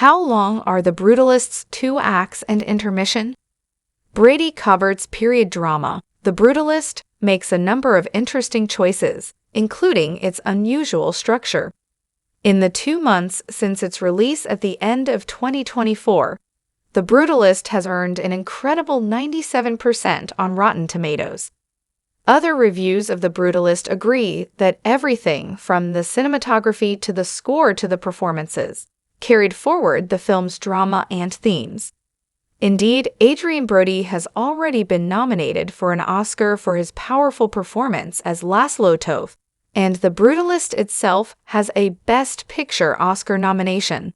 How long are The Brutalist's 2 acts and intermission? Brady Covert's period drama, The Brutalist, makes a number of interesting choices, including its unusual structure. In the 2 months since its release at the end of 2024, The Brutalist has earned an incredible 97% on Rotten Tomatoes. Other reviews of The Brutalist agree that everything from the cinematography to the score to the performances carried forward the film's drama and themes. Indeed, Adrien Brody has already been nominated for an Oscar for his powerful performance as Laszlo Toth, and The Brutalist itself has a Best Picture Oscar nomination.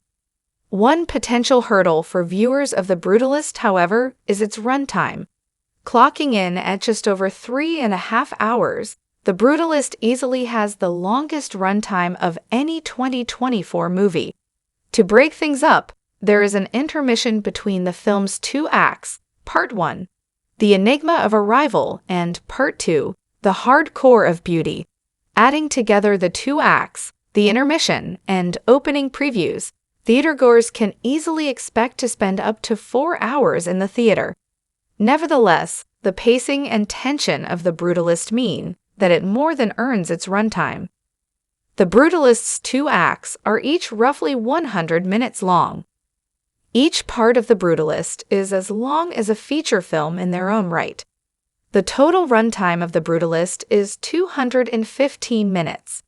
One potential hurdle for viewers of The Brutalist, however, is its runtime. Clocking in at just over 3.5 hours, The Brutalist easily has the longest runtime of any 2024 movie. To break things up, there is an intermission between the film's 2 acts, Part 1, The Enigma of Arrival, and Part 2, The Hardcore of Beauty. Adding together the 2 acts, the intermission, and opening previews, theatergoers can easily expect to spend up to 4 hours in the theater. Nevertheless, the pacing and tension of The Brutalist mean that it more than earns its runtime. The Brutalist's 2 acts are each roughly 100 minutes long. Each part of The Brutalist is as long as a feature film in their own right. The total runtime of The Brutalist is 215 minutes.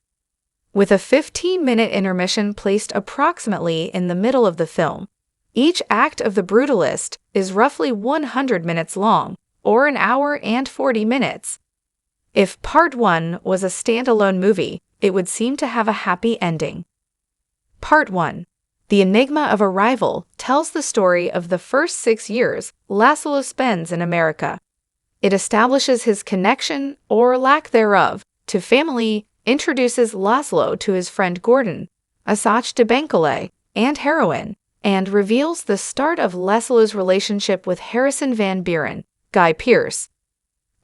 With a 15-minute intermission placed approximately in the middle of the film, each act of The Brutalist is roughly 100 minutes long, or an hour and 40 minutes. If Part 1 was a standalone movie, it would seem to have a happy ending. Part 1, The Enigma of Arrival, tells the story of the first 6 years Laszlo spends in America. It establishes his connection, or lack thereof, to family, introduces Laszlo to his friend Gordon, a Sach de Bankole, and heroine, and reveals the start of Laszlo's relationship with Harrison Van Buren, Guy Pearce.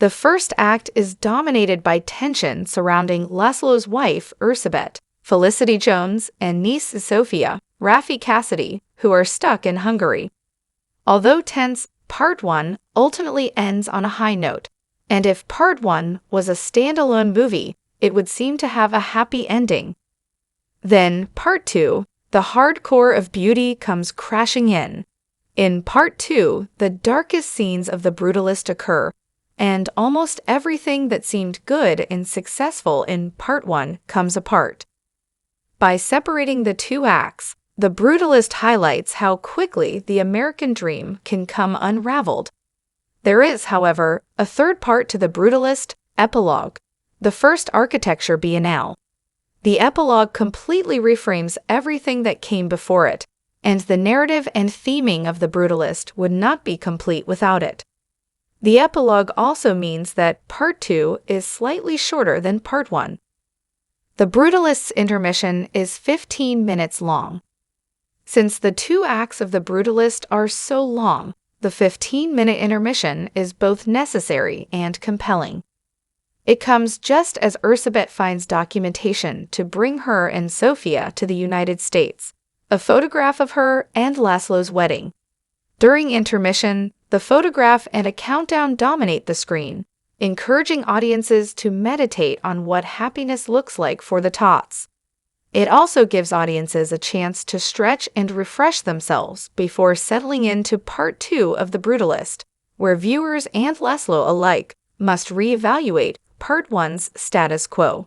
The first act is dominated by tension surrounding Laszlo's wife, Ursabet, Felicity Jones, and niece Sophia, Raffi Cassidy, who are stuck in Hungary. Although tense, Part 1 ultimately ends on a high note, and if Part 1 was a standalone movie, it would seem to have a happy ending. Then, Part 2, The Hardcore of Beauty, comes crashing in. In Part 2, the darkest scenes of The Brutalist occur, and almost everything that seemed good and successful in Part 1 comes apart. By separating the 2 acts, The Brutalist highlights how quickly the American dream can come unraveled. There is, however, a third part to The Brutalist, Epilogue, the first architecture biennale. The epilogue completely reframes everything that came before it, and the narrative and theming of The Brutalist would not be complete without it. The epilogue also means that Part 2 is slightly shorter than Part 1. The Brutalist's intermission is 15 minutes long. Since the 2 acts of The Brutalist are so long, the 15-minute intermission is both necessary and compelling. It comes just as Ursabet finds documentation to bring her and Sophia to the United States, a photograph of her and Laszlo's wedding. During intermission, the photograph and a countdown dominate the screen, encouraging audiences to meditate on what happiness looks like for the tots. It also gives audiences a chance to stretch and refresh themselves before settling into Part 2 of The Brutalist, where viewers and Laszlo alike must reevaluate Part 1's status quo.